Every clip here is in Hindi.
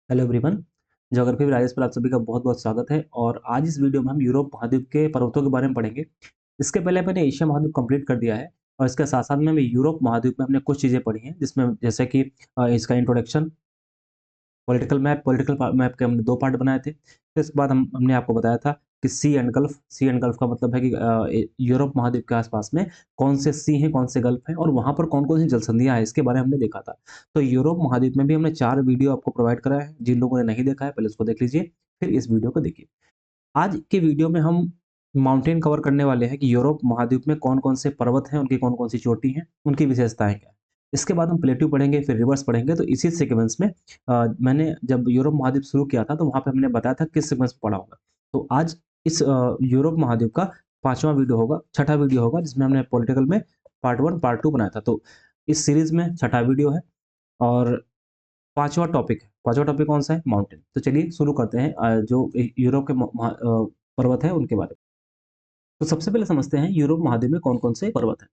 Hello everyone. Geography with Rajesh पर आप सभी का बहुत-बहुत स्वागत है और आज इस वीडियो में हम यूरोप महाद्वीप के पर्वतों के बारे में पढ़ेंगे। इसके पहले मैंने एशिया महाद्वीप कंप्लीट कर दिया है और इसके साथ-साथ में यूरोप महाद्वीप में हमने कुछ चीज़ें पढ़ी हैं जिसमें जैसे कि इसका इंट्रोडक्शन, पॉलिटिकल मैप के हमने 2 पार्ट बनाए थे। फिर इसके बाद हमने आपको बताया था कि सी एंड गल्फ का मतलब है कि यूरोप महाद्वीप के आस-पास में कौन से सी हैं, कौन से गल्फ हैं और वहाँ पर कौन-कौन सी जलसंधियाँ हैं, इसके बारे में हमने देखा था। तो यूरोप महाद्वीप में भी हमने 4 वीडियो आपको प्रोवाइड कराया है। जिन लोगों ने नहीं देखा है, पहले उसको देख लीजिए, फिर इस वीडियो को देखिए। आज के वीडियो में हम माउंटेन कवर करने वाले हैं कि यूरोप महाद्वीप में कौन-कौन से पर्वत हैं, उनकी कौन-कौन सी चोटी हैं, उनकी विशेषताएँ क्या हैं। इसके बाद हम प्लेट्यू पढ़ेंगे, फिर रिवर्स पढ़ेंगे, तो इसी सीक्वेंस में मैंने जब यूरोप महाद्वीप शुरू किया था, तो वहाँ पे हमने बताया था किस सीक्वेंस में पढ़ा होगा। तो आज इस यूरोप महाद्वीप का 5वां वीडियो होगा, छठा वीडियो होगा, जिसमें हमने पॉलिटिकल में पार्ट 1, पार्ट 2 बनाया था। तो इस सीरीज़ में छठा वीडियो है और 5वां टॉपिक है। 5वां टॉपिक कौन-सा है? माउंटेन। तो चलिए शुरू करते हैं जो यूरोप के पर्वत हैं, उनके बारे में। तो सबसे पहले समझते हैं यूरोप महाद्वीप में कौन-कौन से पर्वत हैं।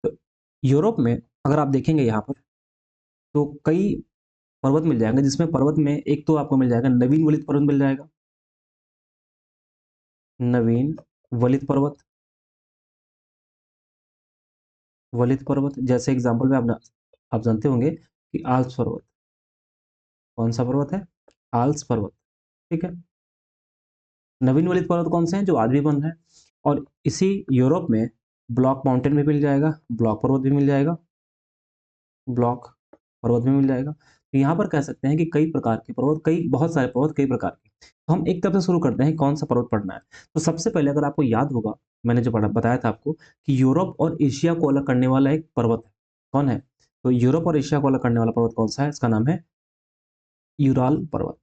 तो यूरोप में अगर आप देखेंगे यहाँ पर, तो कई पर्वत मिल जाएँगे, जिसमें पर्वत में एक तो आपको मिल जाएगा नवीन वलित पर्वत मिल जाएगा, नवीन वलित पर्वत, जैसे एग्ज़ाम्पल में आप जानते होंगे कि आल्प्स पर्वत, कौन-सा पर्वत है? आल्प्स पर्वत, ठीक है? नवीन वलित पर्वत कौन से हैं? जो आज भी बन रहे हैं और इसी यूरोप में ब्लॉक माउंटेन भी मिल जाएगा, ब्लॉक पर्वत भी मिल जाएगा, ब्लॉक पर्वत भी मिल जाएगा। तो यहाँ पर कह सकते हैं कि कई प्रकार के पर्वत, कई बहुत सारे पर्वत कई प्रकार के। तो हम एक तरफ से शुरू करते हैं कौन-सा पर्वत पढ़ना है। तो सबसे पहले अगर आपको याद होगा, मैंने जो पढ़ा बताया था आपको कि यूरोप और एशिया को अलग करने वाला एक पर्वत है। कौन है? तो यूरोप और एशिया को अलग करने वाला पर्वत कौन-सा है? इसका नाम है यूराल पर्वत।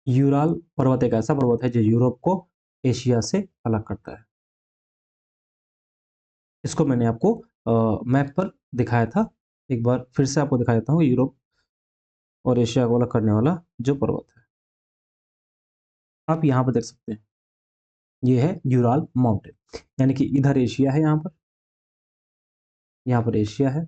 यूराल पर्वत एक ऐसा पर्वत है जो यूरोप को एशिया से अलग करता है। इसको मैंने आपको मैप पर दिखाया था। एक बार फिर से आपको दिखा देता हूँ यूरोप और एशिया को अलग करने वाला जो पर्वत है। आप यहाँ पर देख सकते हैं, ये है यूराल माउंटेन। यानी कि इधर एशिया है यहाँ पर एशिया है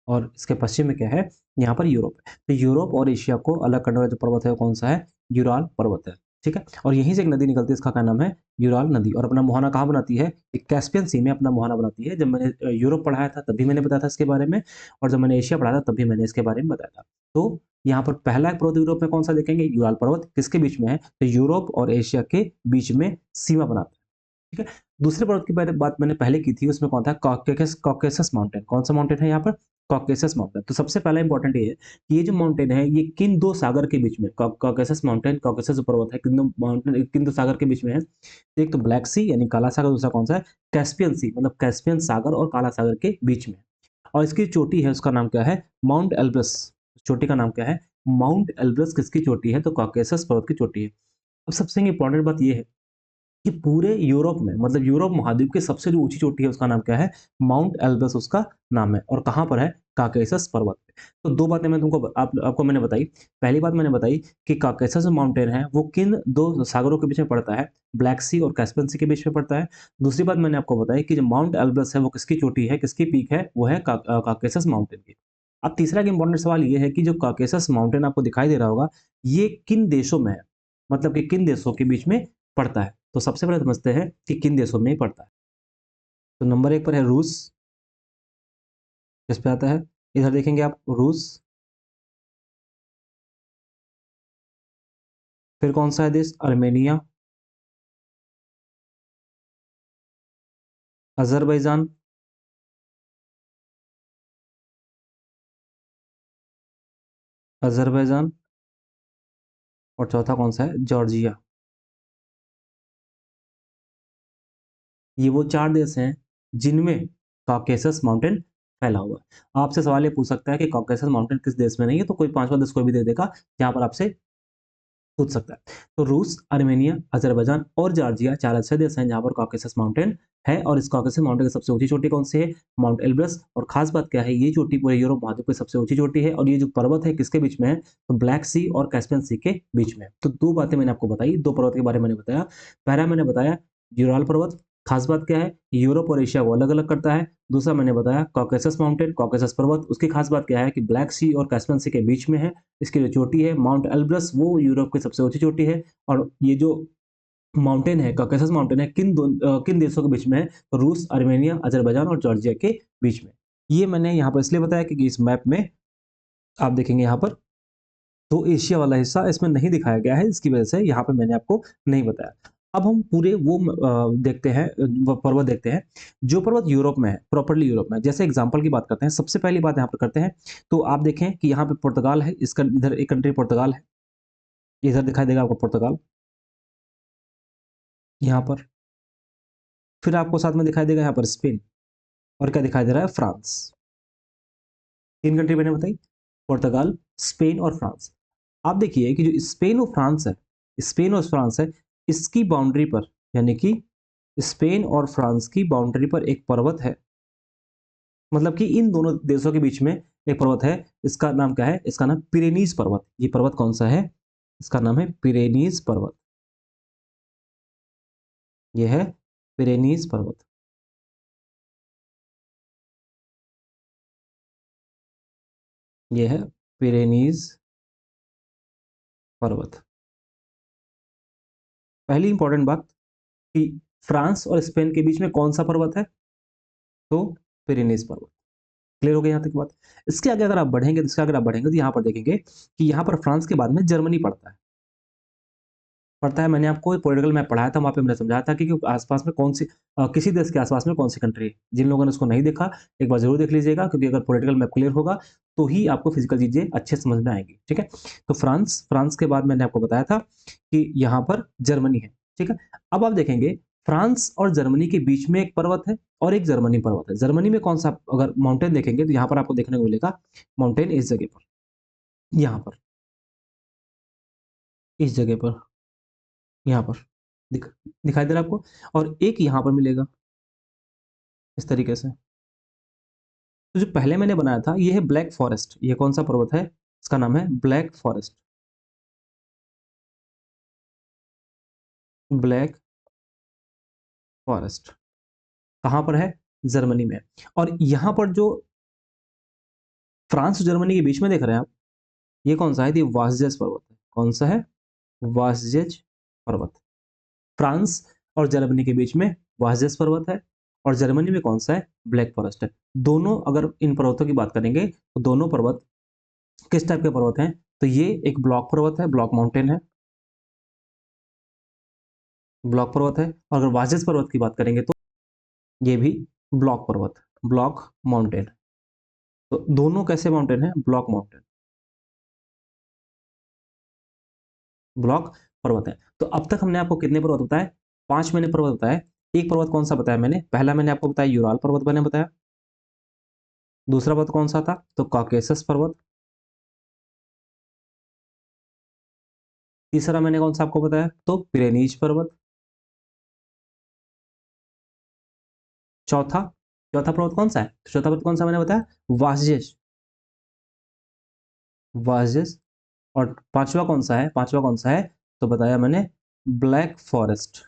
और इसके पश्चिम में क्या है? यहाँ पर यूरोप है। तो यूरोप और एशिया को अलग करने वाला जो पर्वत है वो कौन-सा है? यूराल पर्वत है, ठीक है? और यहीं से एक नदी निकलती है, इसका क्या नाम है? यूराल नदी और अपना मुहाना कहाँ बनाती है? एक कैस्पियन सी में अपना मुहाना बनाती है। जब मैंने यूरोप पढ़ाया था तब भी मैंने बताया था इसके बारे में और जब मैंने एशिया पढ़ाया था तब भी मैंने इसके बारे में बताया था। तो यहाँ पर पहला एक पर्वत यूरोप में कौन-सा देखेंगे? यूराल पर्वत किसके बीच में है? तो यूरोप और एशिया के बीच में सीमा बनाता है। ठीक है? दूसरे पर्वत की बात मैंने पहले की थी, उसमें कौन था? Caucasus mountain. कौन-सा माउंटेन है यहाँ पर? Caucasus mountain. तो सबसे पहला इंपॉर्टेंट ये है कि ये जो माउंटेन है, ये किन 2 सागर के बीच में कॉकेसस माउंटेन, कॉकेसस जो पर्वत है, किन 2 सागर के बीच में है? एक तो ब्लैक सी यानी काला सागर, दूसरा कौन-सा है? कैस्पियन सी मतलब कैस्पियन सागर और काला सागर के बीच में। और इसकी चोटी है, उसका नाम क्या है? Mount Elbrus. चोटी का नाम क्या है? माउंट एल्ब्रस किसकी चोटी है? तो कॉकेसस पर्वत की चोटी है। अब सबसे इम्पोर्टेंट बात ये है कि पूरे यूरोप में मतलब यूरोप महाद्वीप की सबसे जो ऊँची चोटी है उसका नाम क्या है? माउंट एल्ब्रस उसका नाम है और कहाँ पर है? काकेशस पर्वत पे। तो 2 बातें मैं तुमको आपको मैंने बताई। पहली बात मैंने बताई कि काकेशस जो माउंटेन है वो किन 2 सागरों के बीच में पड़ता है? ब्लैक सी और कैस्पियन सी के बीच में पड़ता है। दूसरी बात मैंने आपको बताई कि जो माउंट एल्ब्रस है वो किसकी चोटी है, किसकी पीक है? वो है काकेशस माउंटेन की। अब तीसरा एक इम्पोर्टेंट सवाल ये है कि जो काकेशस माउंटेन आपको दिखाई दे रहा होगा, ये किन देशों में है? मतलब कि किन देशों के बीच में पड़ता है? तो सबसे पहले समझते हैं कि किन देशों में पड़ता है। तो नंबर 1 पर है रूस, किस पे आता है? इधर देखेंगे आप रूस, फिर कौन-सा है देश? अर्मेनिया, अज़रबैजान, अज़रबैजान और चौथा कौन-सा है? जॉर्जिया। ये वो 4 देश हैं जिनमें कॉकेसस माउंटेन फैला हुआ है। आपसे सवाल ये पूछ सकता है कि कॉकेसस माउंटेन किस देश में नहीं है? तो कोई 5वां देश कोई भी दे देगा, जहाँ पर आपसे पूछ सकता है। तो रूस, अर्मेनिया, अज़रबैजान और जॉर्जिया 4 ऐसे देश हैं जहाँ पर कॉकेसस माउंटेन है और इस कॉकेसस माउंटेन की सबसे ऊँची चोटी कौन-सी है? माउंट एल्ब्रस और ख़ास बात क्या है? ये चोटी पूरे यूरोप महाद्वीप की सबसे ऊँची चोटी है और ये जो पर्वत है किसके बीच में है? तो ब्लैक सी और कैस्पियन सी के बीच में है। तो 2 बातें मैंने आपको बताई, 2 पर्वत के बारे में मैंने बताया। पहला मैंने बताया यूराल पर्वत खास बात क्या है, यूरोप और एशिया को अलग-अलग करता है। दूसरा मैंने बताया कॉकेसस माउंटेन, कॉकेसस पर्वत, उसकी खास बात क्या है कि ब्लैक सी और कैस्पियन सी के बीच में है। इसकी जो चोटी है माउंट एल्ब्रस वो यूरोप की सबसे ऊँची चोटी है और ये जो माउंटेन है, कॉकेसस माउंटेन है, किन देशों के बीच में है? तो रूस, आर्मेनिया, अज़रबैजान और जॉर्जिया के बीच में। ये मैंने यहाँ पर इसलिए बताया क्योंकि इस मैप में आप देखेंगे यहाँ पर तो एशिया वाला हिस्सा इसमें नहीं दिखाया गया है, इसकी वजह से यहाँ पे मैंने आपको नहीं बताया। अब हम पूरे वो देखते हैं वो पर्वत देखते हैं, जो पर्वत यूरोप में है, प्रॉपरली यूरोप में है। जैसे एग्ज़ाम्पल की बात करते हैं, सबसे पहली बात यहाँ पर करते हैं, तो आप देखें कि यहाँ पे पुर्तगाल है, इसका इधर एक कंट्री पुर्तगाल है, इधर दिखाई देगा आपको पुर्तगाल, यहाँ पर। फिर आपको साथ में दिखाई देगा यहाँ पर स्पेन और क्या दिखाई दे रहा है? फ्रांस। 3 कंट्री मैंने बताई, पुर्तगाल, स्पेन और फ्रांस। आप देखिए कि जो स्पेन और फ्रांस है, इसकी बाउंड्री पर यानी कि स्पेन और फ्रांस की बाउंड्री पर एक पर्वत है। मतलब कि इन दोनों देशों के बीच में एक पर्वत है, इसका नाम क्या है? इसका नाम पिरेनीज़ पर्वत। ये पर्वत कौन-सा है? इसका नाम है पिरेनीज़ पर्वत। ये है पिरेनीज़ पर्वत। ये है पिरेनीज़ पर्वत। पहली इंपॉर्टेंट बात कि फ्रांस और स्पेन के बीच में कौन-सा पर्वत है? तो पिरेनीज़ पर्वत। क्लियर हो गया यहाँ तक की बात? इसके आगे अगर आप बढ़ेंगे तो यहाँ पर देखेंगे कि यहाँ पर फ्रांस के बाद में जर्मनी पड़ता है। मैंने आपको पॉलिटिकल मैप पढ़ाया था, वहाँ पे मैंने समझाया था कि आस-पास में किसी देश के आस-पास में कौन-सी कंट्री है। जिन लोगों ने उसको नहीं देखा, एक बार ज़रूर देख लीजिएगा क्योंकि अगर पॉलिटिकल मैप क्लियर होगा, तो ही आपको फिज़िकल चीज़ें अच्छे से समझ में आएँगी, ठीक है? तो फ्रांस के बाद मैंने आपको बताया था कि यहाँ पर जर्मनी है, ठीक है? अब आप देखेंगे फ्रांस और जर्मनी के बीच में एक पर्वत है और एक जर्मनी पर्वत है। जर्मनी में कौन-सा अगर माउंटेन देखेंगे तो यहाँ पर आपको देखने को मिलेगा माउंटेन इस जगह पर, यहाँ पर, इस जगह पर, यहाँ पर दिख दिखाई दे रहा है आपको? और एक यहाँ पर मिलेगा इस तरीके से। तो जो पहले मैंने बनाया था ये है ब्लैक फॉरेस्ट। ये कौन-सा पर्वत है? इसका नाम है ब्लैक फॉरेस्ट। ब्लैक फॉरेस्ट कहाँ पर है? जर्मनी में। और यहाँ पर जो फ्रांस और जर्मनी के बीच में देख रहे हैं आप, ये कौन-सा है? ये वासजेस पर्वत है। कौन-सा है? वासजेज पर्वत। फ्रांस और जर्मनी के बीच में वासजेस पर्वत है और जर्मनी में कौन-सा है? ब्लैक फॉरेस्ट है। दोनों अगर इन पर्वतों की बात करेंगे, तो दोनों पर्वत किस टाइप के पर्वत हैं? तो ये एक ब्लॉक पर्वत है, ब्लॉक माउंटेन है। ब्लॉक पर्वत है और अगर वाजेस पर्वत की बात करेंगे तो ये भी ब्लॉक पर्वत, ब्लॉक माउंटेन। तो दोनों कैसे माउंटेन है? ब्लॉक माउंटेन, ब्लॉक पर्वत है। तो अब तक हमने आपको कितने पर्वत बताए? 5 मैंने पर्वत बताए। एक पर्वत कौन-सा बताया मैंने? पहला मैंने आपको बताया यूराल पर्वत मैंने बताया। दूसरा पर्वत कौन-सा था? तो कॉकेसस पर्वत। तीसरा मैंने कौन-सा आपको बताया? तो पिरेनीज पर्वत। चौथा चौथा पर्वत कौन-सा है? चौथा पर्वत कौन-सा मैंने बताया? Vosges, Vosges. और पाँचवा कौन-सा है? तो बताया मैंने ब्लैक फॉरेस्ट,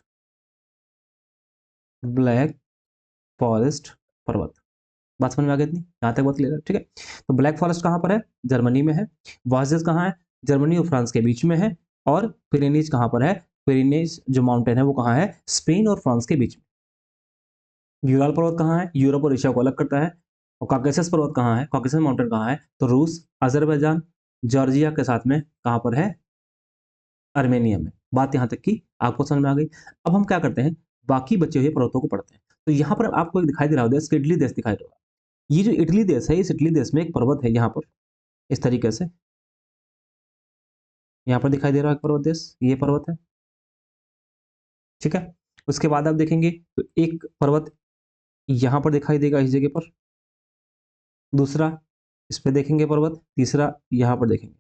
ब्लैक फॉरेस्ट पर्वत। बात समझ में आ गई इतनी? यहाँ तक बात क्लियर है, ठीक है? तो ब्लैक फॉरेस्ट कहाँ पर है? जर्मनी में है। वाजेस कहाँ है? जर्मनी और फ्रांस के बीच में है। और पिरेनीज कहाँ पर है? पिरेनीज जो माउंटेन है वो कहाँ है? स्पेन और फ्रांस के बीच में। यूराल पर्वत कहाँ है? यूरोप और एशिया को अलग करता है। और कॉकेसस पर्वत कहाँ है? कॉकेसस माउंटेन कहाँ है? तो रूस, अज़रबैजान, जॉर्जिया के साथ में कहाँ पर है? आर्मेनिया में। बात यहाँ तक की आपको समझ में आ गई। अब हम क्या करते हैं? बाकी बचे हुए पर्वतों को पढ़ते हैं। तो यहाँ पर आपको एक दिखाई दे रहा होगा, इटली देश दिखाई दे रहा होगा। ये जो इटली देश है, इस इटली देश में एक पर्वत है यहाँ पर, इस तरीके से। यहाँ पर दिखाई दे रहा है एक पर्वत देश, ये पर्वत है, ठीक है? उसके बाद आप देखेंगे तो एक पर्वत यहाँ पर दिखाई देगा इस जगह पर, दूसरा इस पे देखेंगे पर्वत, तीसरा यहाँ पर देखेंगे,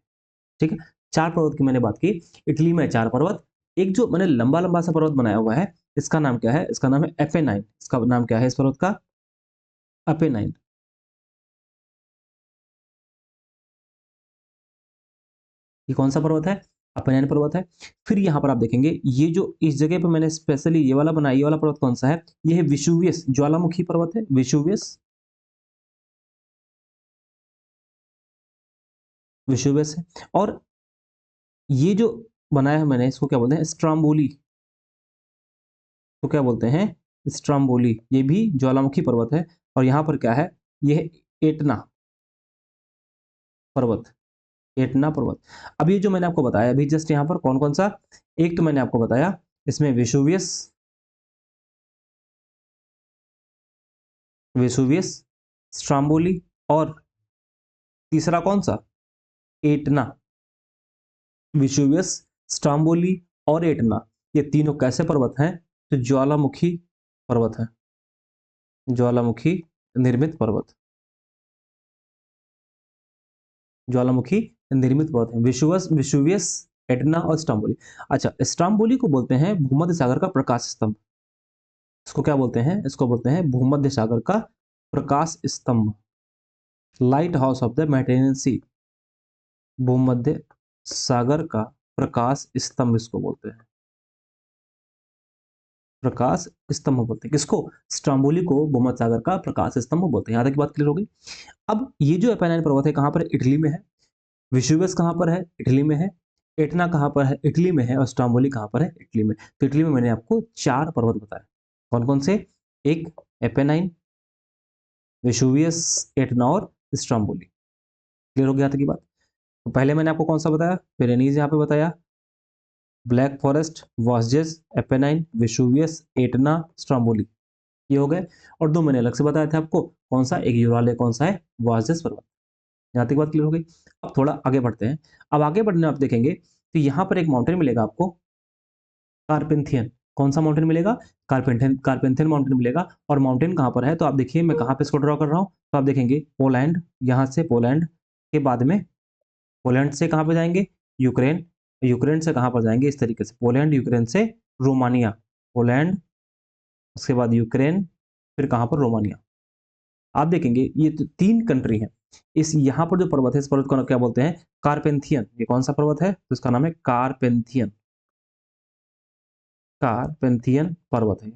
ठीक है? 4 पर्वत की मैंने बात की। इटली में 4 पर्वत, एक जो मैंने लंबा-लंबा सा पर्वत बनाया हुआ है, इसका नाम क्या है? इसका नाम है एपेनाइन। इसका नाम क्या है इस पर्वत का? अपेनाइन। ये कौन-सा पर्वत है? अपेनाइन पर्वत है। फिर यहाँ पर आप देखेंगे ये जो इस जगह पे मैंने स्पेशली ये वाला बनाया, ये वाला पर्वत कौन सा है? ये है विसुवियस ज्वालामुखी पर्वत है, विसुवियस, विसुवियस है। और ये जो बनाया है मैंने इसको क्या बोलते हैं? स्ट्राम्बोली। तो क्या बोलते हैं? स्ट्राम्बोली। ये भी ज्वालामुखी पर्वत है। और यहाँ पर क्या है? ये है एटना पर्वत, एटना पर्वत। अब ये जो मैंने आपको बताया अभी जस्ट यहाँ पर कौन कौन सा, एक तो मैंने आपको बताया इसमें वेसुवियस, वेसुवियस, स्ट्राम्बोली, और तीसरा कौन सा? एटना। वेसुवियस, स्ट्राम्बोली और एटना, ये तीनों कैसे पर्वत हैं? तो ज्वालामुखी पर्वत है, ज्वालामुखी निर्मित पर्वत, ज्वालामुखी निर्मित पर्वत है। विसुवस, विसुवियस, एटना और स्ट्राम्बोली। अच्छा, स्ट्राम्बोली को बोलते हैं भूमध्य सागर का प्रकाश स्तंभ। इसको क्या बोलते हैं? इसको बोलते हैं भूमध्य सागर का प्रकाश स्तंभ, lighthouse of the Mediterranean Sea. भूमध्य सागर का प्रकाश स्तंभ इसको बोलते हैं, प्रकाश स्तंभ बोलते हैं किसको? स्ट्राम्बोली को भूमध्य सागर का प्रकाश स्तंभ बोलते हैं। यहाँ तक की बात क्लियर हो गई। अब ये जो एपेनाइन पर्वत है कहाँ पर है? इटली में है। विसुवियस कहाँ पर है? इटली में है। एटना कहाँ पर है? इटली में है। और स्ट्राम्बोली कहाँ पर है? इटली में। तो इटली में मैंने आपको 4 पर्वत बताए। कौन कौन से? एक एपेनाइन, विसुवियस, एटना और स्ट्राम्बोली। क्लियर हो गया था की बात? तो पहले मैंने आपको कौन सा बताया? पिरेनीज यहाँ पे बताया, Black Forest, Vosges, Apennine, Vesuvius, Etna, Stromboli, ये हो गए। और 2 मैंने अलग से बताए थे आपको, कौन सा? एक यूराल है, कौन सा है? वॉसजेस पर्वत। यहाँ तक बात क्लियर हो गई। अब थोड़ा आगे बढ़ते हैं। अब आगे बढ़ने आप देखेंगे तो यहाँ पर एक माउंटेन मिलेगा आपको, कार्पेंथियन। कौन सा माउंटेन मिलेगा? कार्पेंथियन, कार्पेंथियन माउंटेन मिलेगा। और माउंटेन कहाँ पर है? तो आप देखिए मैं कहाँ पे इसको ड्रॉ कर रहा हूँ, तो आप देखेंगे पोलैंड, यहाँ से पोलैंड के बाद में, पोलैंड से कहाँ पे जाएंगे? यूक्रेन, यूक्रेन से कहाँ पर जाएंगे? इस तरीके से पोलैंड, यूक्रेन से रोमानिया, पोलैंड, उसके बाद यूक्रेन, फिर कहाँ पर? रोमानिया। आप देखेंगे ये तो 3 कंट्री है। इस यहाँ पर जो पर्वत है इस पर्वत को क्या बोलते हैं? कार्पेंथियन। ये कौन सा पर्वत है? तो इसका नाम है कार्पेंथियन, कार्पेंथियन पर्वत है,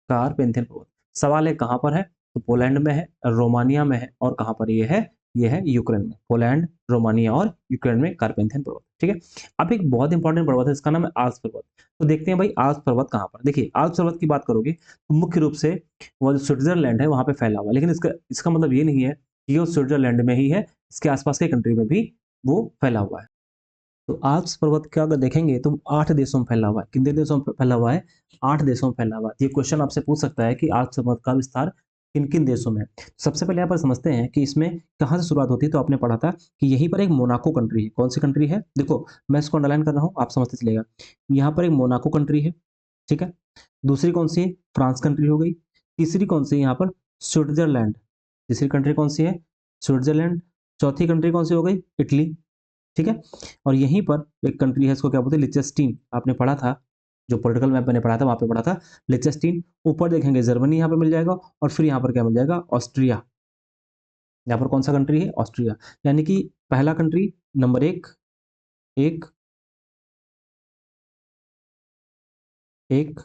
कार्पेंथियन पर्वत। सवाल है कहाँ पर है? तो पोलैंड में है, रोमानिया में है, और कहाँ पर ये है यूक्रेन में। पोलैंड, रोमानिया और यूक्रेन में कार्पेंथियन पर्वत। ठीक है। अब एक बहुत इंपॉर्टेंट पर्वत है, इसका नाम है आल्प्स पर्वत। तो देखते हैं भाई आल्प्स पर्वत कहाँ पर। देखिए आल्प्स पर्वत की बात करोगे तो मुख्य रूप से वो जो स्विट्जरलैंड है वहां पे फैला हुआ है, लेकिन इसका इसका मतलब ये नहीं है कि वो स्विट्जरलैंड में ही है, इसके आसपास के कंट्री में भी वो फैला हुआ है। तो आल्प्स पर्वत का अगर देखेंगे तो 8 देशों में फैला हुआ है। कितने देशों में फैला हुआ है? 8 देशों में फैला हुआ है। ये क्वेश्चन आपसे पूछ सकता है कि आल्प्स पर्वत का विस्तार किन-किन देशों में है। सबसे पहले यहाँ पर समझते हैं कि इसमें कहाँ से शुरुआत होती है, तो आपने पढ़ा था कि यहीं पर एक मोनाको कंट्री है। कौन सी कंट्री है? देखो मैं इसको अंडरलाइन कर रहा हूँ, आप समझते चलिएगा। यहाँ पर एक मोनाको कंट्री है, ठीक है? दूसरी कौन सी है? फ्रांस कंट्री हो गई। तीसरी कौन सी है यहाँ पर? स्विट्जरलैंड। तीसरी कंट्री कौन सी है? स्विट्जरलैंड। चौथी कंट्री कौन सी हो गई? इटली। ठीक है। और यहीं पर एक कंट्री है, इसको क्या बोलते हैं? लिechtenstein। आपने पढ़ा था, जो पॉलिटिकल मैप मैंने पढ़ा था वहां पे पढ़ा था, लिechtenstein। ऊपर देखेंगे जर्मनी यहाँ पे मिल जाएगा, और फिर यहाँ पर क्या मिल जाएगा? ऑस्ट्रिया। यहाँ पर कौन सा कंट्री है? ऑस्ट्रिया। यानी कि पहला कंट्री नंबर एक, एक, एक,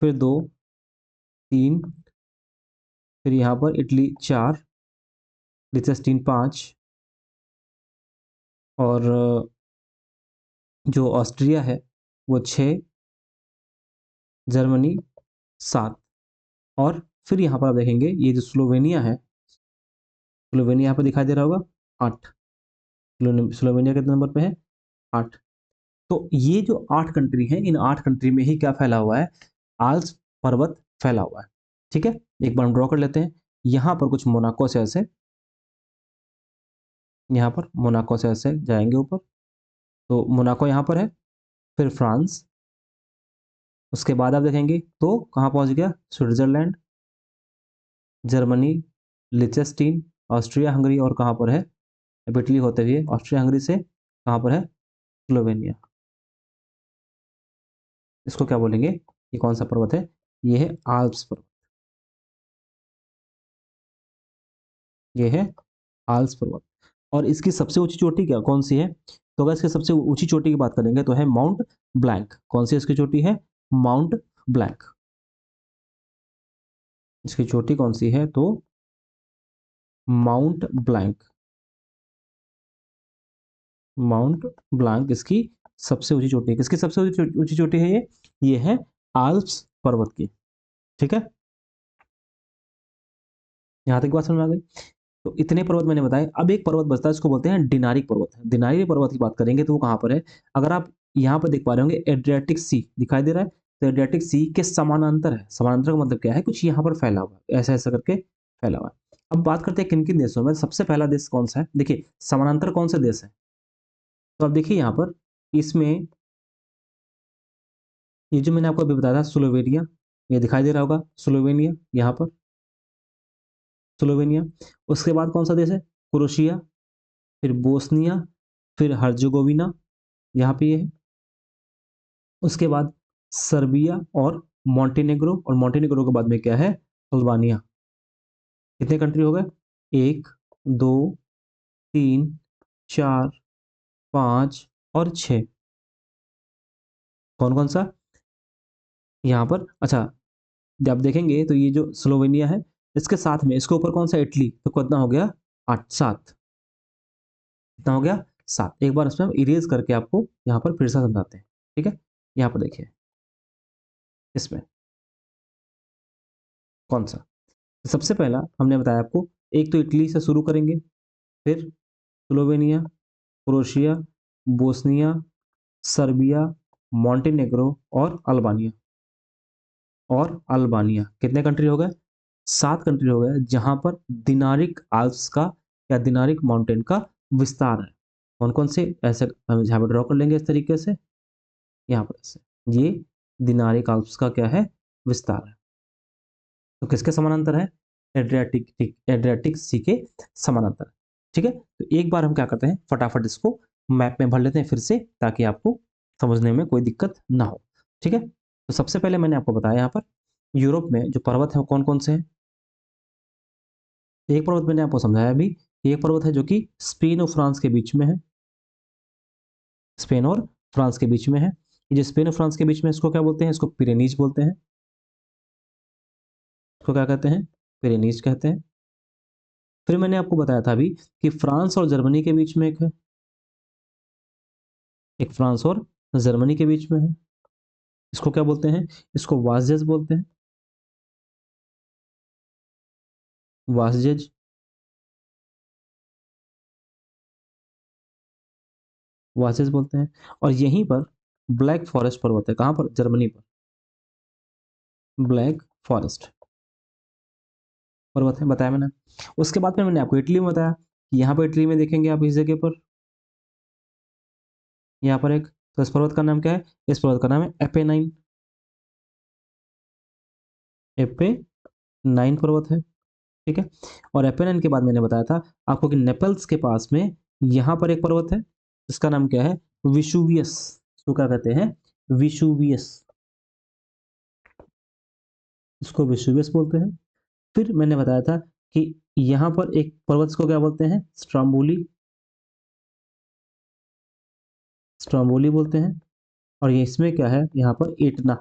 फिर दो, तीन, फिर यहाँ पर इटली 4, लिechtenstein 5, और जो ऑस्ट्रिया है वो 6, जर्मनी 7, और फिर यहाँ पर आप देखेंगे ये जो स्लोवेनिया है, स्लोवेनिया यहाँ पर दिखाई दे रहा होगा 8। स्लोवेनिया कितने नंबर पे है? 8। तो ये जो 8 कंट्री हैं, इन 8 कंट्री में ही क्या फैला हुआ है? आल्प्स पर्वत फैला हुआ है। ठीक है। एक बार हम ड्रॉ कर लेते हैं। यहाँ पर कुछ मोनाको से ऐसे, यहाँ पर मोनाको से ऐसे जाएंगे ऊपर, तो मोनाको यहाँ पर है, फिर फ्रांस, उसके बाद आप देखेंगे तो कहाँ पहुँच गया? स्विट्जरलैंड, जर्मनी, लिechtenstein, ऑस्ट्रिया हंगरी, और कहाँ पर है? अब इटली होते हुए ऑस्ट्रिया हंगरी से कहाँ पर है? स्लोवेनिया। इसको क्या बोलेंगे? ये कौन सा पर्वत है? ये है आल्प्स पर्वत, ये है आल्प्स पर्वत। और इसकी सबसे ऊँची चोटी क्या कौन-सी है? तो अगर इसकी सबसे ऊँची चोटी की बात करेंगे तो है माउंट ब्लैंक। कौन-सी इसकी चोटी है? Mount blank. इसकी चोटी कौन-सी है? तो माउंट ब्लैंक। माउंट ब्लैंक इसकी सबसे ऊँची चोटी है। किसकी सबसे ऊँची चोटी है ये? ये है आल्प्स पर्वत की। ठीक है? यहाँ तक बात समझ में आ गई? तो इतने पर्वत मैंने बताए। अब एक पर्वत बचता है जिसको बोलते हैं डिनारिक पर्वत। डिनारिक पर्वत की बात करेंगे तो वो कहाँ पर है? अगर आप यहाँ पर देख पा रहे होंगे एड्रियाटिक सी दिखाई दे रहा है? तो एड्रियाटिक सी के समानांतर है। समानांतर का मतलब क्या है? कुछ यहाँ पर फैला हुआ है। ऐसा-ऐसा करके फैला हुआ है। अब बात करते हैं किन-किन देशों में। सबसे पहला देश कौन-सा है? देखिए समानांतर कौन से देश है? तो अब देखिए यहाँ पर इसमें ये जो मैंने आपको अभी बताया था स्लोवेनिया, ये दिखाई दे रहा होगा स्लोवेनिया यहाँ पर स्लोवेनिया। उसके बाद कौन सा देश है? क्रोएशिया, फिर बोस्निया, फिर हर्ज़ेगोविना यहाँ पे ये है। उसके बाद सर्बिया और मॉन्टेनेग्रो के बाद में क्या है? अल्बानिया। कितने कंट्री हो गए? 1, 2, 3, 4, 5 और 6। कौन-कौन सा? यहाँ पर अच्छा जब आप देखेंगे तो ये जो स्लोवेनिया है, इसके साथ में इसके ऊपर कौन-सा इटली, तो कितना हो गया? 8 7 कितना हो गया? 7 एक बार इसमें हम इरेज़ करके आपको यहाँ पर फिर से समझाते हैं, ठीक है? यहाँ पर देखिए, इसमें कौन-सा? सबसे पहला हमने बताया आपको, एक तो इटली से शुरू करेंगे, फिर Slovenia, Croatia, Bosnia, Serbia, Montenegro और अल्बानिया। कितने कंट्री हो गए? 7 कंट्री हो गए, जहाँ पर दिनारिक आल्प्स का या दिनारिक माउंटेन का विस्तार है। कौन-कौन से? ऐसे हम यहाँ पे ड्रॉ कर लेंगे इस तरीके से, यहाँ पर ऐसे। ये दिनारिक आल्प्स का क्या है? विस्तार है। तो किसके समानांतर है? एड्रियाटिक सी के समानांतर। ठीक है? तो एक बार हम क्या करते हैं, फटाफट इसको मैप में भर लेते हैं फिर से, ताकि आपको समझने में कोई दिक्कत ना हो। ठीक है? तो सबसे पहले मैंने आपको बताया यहाँ पर यूरोप में जो पर्वत हैं वो कौन-कौन से हैं? एक पर्वत मैंने आपको समझाया अभी, एक पर्वत है जो कि स्पेन और फ्रांस के बीच में है। स्पेन और फ्रांस के बीच में है। ये जो स्पेन और फ्रांस के बीच में इसको क्या बोलते हैं? इसको पिरेनीज बोलते हैं। इसको क्या कहते हैं? पिरेनीज कहते हैं। फिर मैंने आपको बताया था अभी कि फ्रांस और जर्मनी के बीच में एक है। एक फ्रांस और जर्मनी के बीच में है। इसको क्या बोलते हैं? इसको वासजेज बोलते हैं। वासजेज वासजेज बोलते हैं। और यहीं पर ब्लैक फॉरेस्ट पर्वत है। कहाँ पर? जर्मनी पर। ब्लैक फॉरेस्ट पर्वत है, बताया मैंने। उसके बाद में मैंने आपको इटली में बताया कि यहाँ पर इटली में देखेंगे आप इस जगह पर, यहाँ पर एक, तो इस पर्वत का नाम क्या है? इस पर्वत का नाम है एपेनाइन। एपेनाइन पर्वत है। ठीक है? और एपेनाइन के बाद मैंने बताया था आपको कि नेपल्स के पास में यहाँ पर एक पर्वत है, इसका नाम क्या है? विशुवियस। इसको क्या कहते हैं? विशुवियस। इसको विशुवियस बोलते हैं। फिर मैंने बताया था कि यहाँ पर एक पर्वत को क्या बोलते हैं? स्ट्राम्बोली। स्ट्राम्बोली बोलते हैं। और ये इसमें क्या है? यहाँ पर एटना।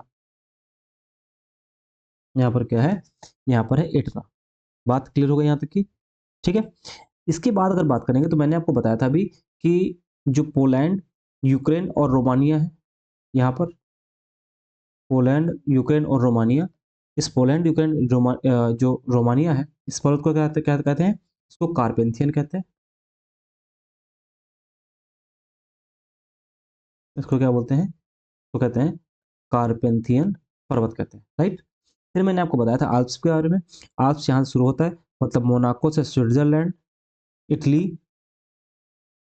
यहाँ पर क्या है? यहाँ पर है एटना। बात क्लियर हो गई यहाँ तक की? ठीक है? इसके बाद अगर बात करेंगे तो मैंने आपको बताया था अभी कि जो पोलैंड, यूक्रेन और रोमानिया है, यहाँ पर पोलैंड, यूक्रेन और रोमानिया, इस पोलैंड, यूक्रेन, जो रोमानिया है, इस पर्वत को क्या कहते हैं? इसको कार्पेंथियन कहते हैं। इसको क्या बोलते हैं? इसको कहते हैं कार्पेंथियन पर्वत कहते हैं, राइट? फिर मैंने आपको बताया था आल्प्स के बारे में। आल्प्स यहाँ से शुरू होता है, मतलब मोनाको से स्विट्जरलैंड, इटली,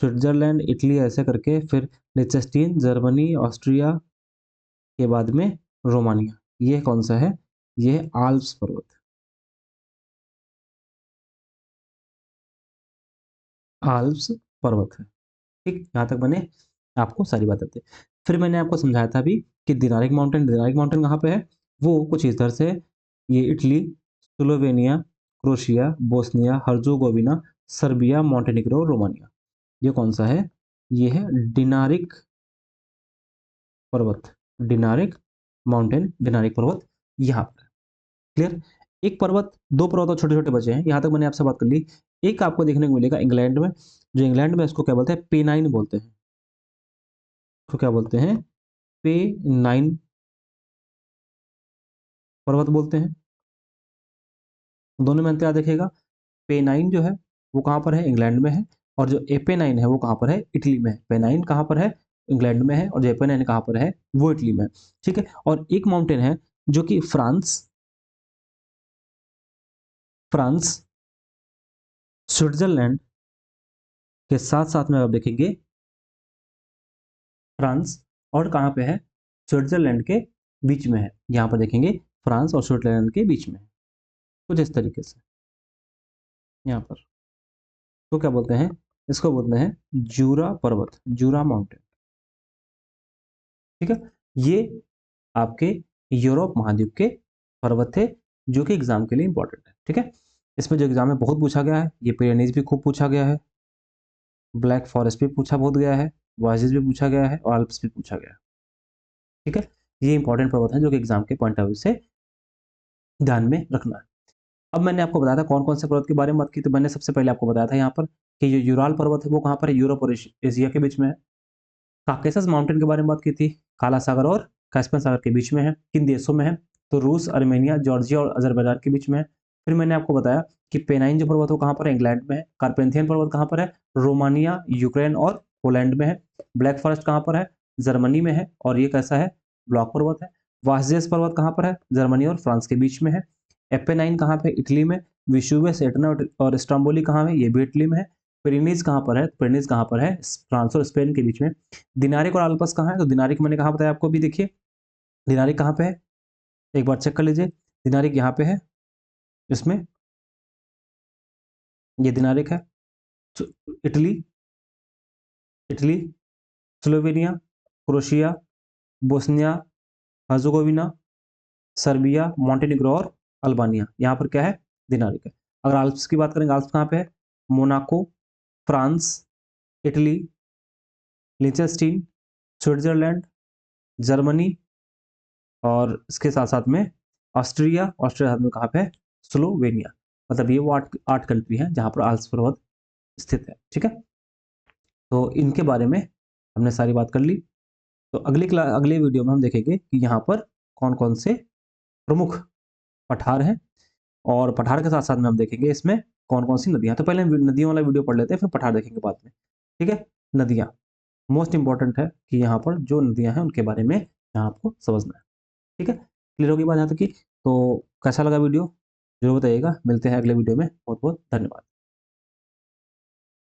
इटली ऐसे करके फिर लिechtenstein, जर्मनी, ऑस्ट्रिया के बाद में रोमानिया। ये कौन सा है? ये है आल्प्स पर्वत। आल्प्स पर्वत है। ठीक? यहाँ तक मैंने आपको सारी बात बताई। फिर मैंने आपको समझाया था अभी कि दिनारिक माउंटेन कहाँ पे है? वो कुछ इस तरह से है, ये Italy, Slovenia, Croatia, Bosnia, Herzegovina, Serbia, Montenegro, Romania. ये कौन सा है? ये है डिनारिक पर्वत, डिनारिक माउंटेन, डिनारिक पर्वत यहाँ पर। क्लियर? एक पर्वत, दो पर्वत और छोटे-छोटे बचे हैं। यहाँ तक मैंने आपसे बात कर ली। एक आपको देखने को मिलेगा इंग्लैंड में, जो इंग्लैंड में इसको क्या बोलते हैं? पेनाइन बोलते हैं। इसको क्या बोलते हैं? पेनाइन पर्वत बोलते हैं। दोनों में अंतर याद रखिएगा। पेनाइन जो है वो कहाँ पर है? इंग्लैंड में है। और जो एपेनाइन है वो कहाँ पर है? इटली में है। पेनाइन कहाँ पर है? इंग्लैंड में है। और जो एपेनाइन कहाँ पर है? वो इटली में है। ठीक है? और एक माउंटेन है जो कि फ्रांस, स्विट्जरलैंड के साथ-साथ में आप देखेंगे, फ्रांस और कहाँ पे है? स्विट्जरलैंड के बीच में है। यहाँ पर देखेंगे फ्रांस और स्विट्जरलैंड के बीच में है। कुछ इस तरीके से यहाँ पर। तो क्या बोलते हैं? इसको बोलते हैं जूरा पर्वत, जूरा माउंटेन। ठीक है? ये आपके यूरोप महाद्वीप के पर्वत थे, जो कि एग्जाम के लिए इंपॉर्टेंट है। ठीक है? इसमें जो एग्जाम में बहुत पूछा गया है, ये पिरेनीज भी खूब पूछा गया है, ब्लैक फॉरेस्ट भी पूछा बहुत गया है, वाइजेस भी पूछा गया है और आल्प्स भी पूछा गया है। ठीक है? ये इंपॉर्टेंट पर्वत है जो कि एग्जाम के पॉइंट ऑफ व्यू से ध्यान में रखना है। अब मैंने आपको बताया था कौन-कौन से पर्वत के बारे में बात की, तो मैंने सबसे पहले आपको बताया था यहाँ पर कि जो यूराल पर्वत है वो कहाँ पर है? यूरोप और एशिया के बीच में है। काकेशस माउंटेन के बारे में बात की थी, काला सागर और कैस्पियन सागर के बीच में है। किन देशों में है? तो रूस, अर्मेनिया, जॉर्जिया और अज़रबैजान के बीच में है। फिर मैंने आपको बताया कि पेनाइन जो पर्वत है वो कहाँ पर है? इंग्लैंड में है। कार्पेंथियन पर्वत कहाँ पर है? रोमानिया, यूक्रेन और पोलैंड में है। ब्लैक फॉरेस्ट कहाँ पर है? जर्मनी में है और ये कैसा है? ब्लॉक पर्वत है। वासजेस पर्वत कहाँ पर है? जर्मनी और फ्रांस के बीच में है। एपेनाइन कहाँ पे? इटली में। विशुवियस, एटना और स्ट्रोम्बोली कहाँ है? ये भी इटली में है। पिरेनीज कहाँ पर है? पिरेनीज कहाँ पर है? फ्रांस और स्पेन के बीच में। दिनारिक और अल्पस कहाँ है? तो दिनारिक मैंने कहाँ बताया आपको, अभी देखिए दिनारिक कहाँ पे है, एक बार चेक कर लीजिए। दिनारिक यहाँ पे है, इसमें ये दिनारिक है। Italy, Italy, Slovenia, Croatia, Bosnia Herzegovina, Serbia, Montenegro और अल्बानिया, यहाँ पर क्या है? दिनारिक है। अगर आल्प्स की बात करेंगे, आल्प्स कहाँ पे है? Monaco, France, Italy, Liechtenstein, Switzerland, Germany और इसके साथ-साथ में ऑस्ट्रिया, ऑस्ट्रिया साथ में कहाँ पे है? स्लोवेनिया। मतलब ये वो 8 कंट्री हैं जहाँ पर आल्प्स पर्वत स्थित है। ठीक है? तो इनके बारे में हमने सारी बात कर ली। तो अगले वीडियो में हम देखेंगे कि यहाँ पर कौन-कौन से प्रमुख पठार हैं और पठार के साथ-साथ में हम देखेंगे इसमें कौन-कौन सी नदियाँ हैं। तो पहले हम नदियों वाला वीडियो पढ़ लेते हैं, फिर पठार देखेंगे बाद में। ठीक है? नदियाँ, मोस्ट इम्पोर्टेंट है कि यहाँ पर जो नदियाँ हैं उनके बारे में यहाँ आपको समझना है। ठीक है? क्लियर होगी बात यहाँ तक की? तो कैसा लगा वीडियो? ज़रूर बताइएगा। मिलते हैं अगले वीडियो में। बहुत-बहुत धन्यवाद।